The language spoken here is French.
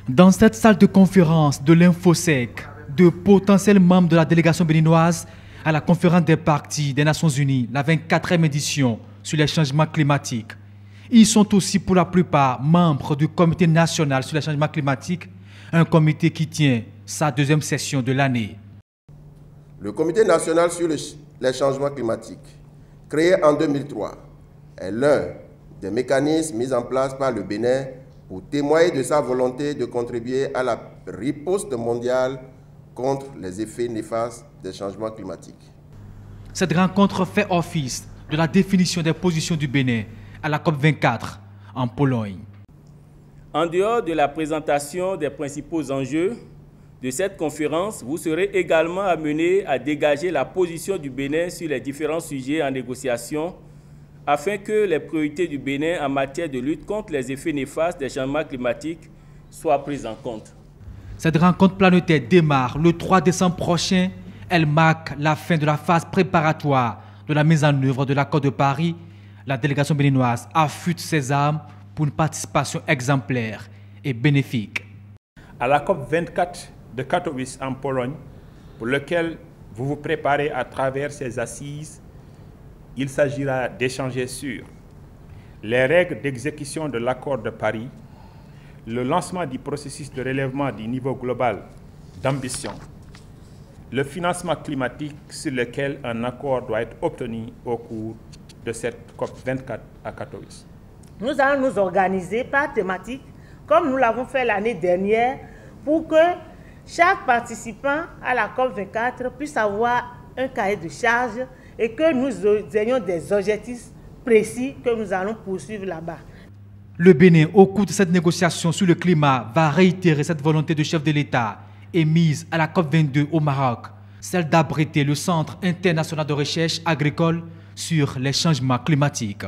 Dans cette salle de conférence de l'Infosec, de potentiels membres de la délégation béninoise à la conférence des partis des Nations Unies, la 24e édition sur les changements climatiques. Ils sont aussi pour la plupart membres du Comité national sur les changements climatiques, un comité qui tient sa deuxième session de l'année. Le Comité national sur les changements climatiques, créé en 2003, est l'un des mécanismes mis en place par le Bénin pour témoigner de sa volonté de contribuer à la riposte mondiale contre les effets néfastes des changements climatiques. Cette rencontre fait office de la définition des positions du Bénin à la COP24 en Pologne. En dehors de la présentation des principaux enjeux de cette conférence, vous serez également amenés à dégager la position du Bénin sur les différents sujets en négociation afin que les priorités du Bénin en matière de lutte contre les effets néfastes des changements climatiques soient prises en compte. Cette rencontre planétaire démarre le 3 décembre prochain. Elle marque la fin de la phase préparatoire de la mise en œuvre de l'accord de Paris. La délégation béninoise affûte ses armes pour une participation exemplaire et bénéfique. À la COP24 de Katowice en Pologne, pour lequel vous vous préparez à travers ces assises, il s'agira d'échanger sur les règles d'exécution de l'accord de Paris, le lancement du processus de relèvement du niveau global d'ambition, le financement climatique sur lequel un accord doit être obtenu au cours de cette COP24 à Katowice. Nous allons nous organiser par thématique, comme nous l'avons fait l'année dernière, pour que chaque participant à la COP24 puisse avoir un cahier de charge et que nous ayons des objectifs précis que nous allons poursuivre là-bas. Le Bénin, au cours de cette négociation sur le climat, va réitérer cette volonté de chef de l'État émise à la COP22 au Maroc, celle d'abriter le Centre international de recherche agricole sur les changements climatiques.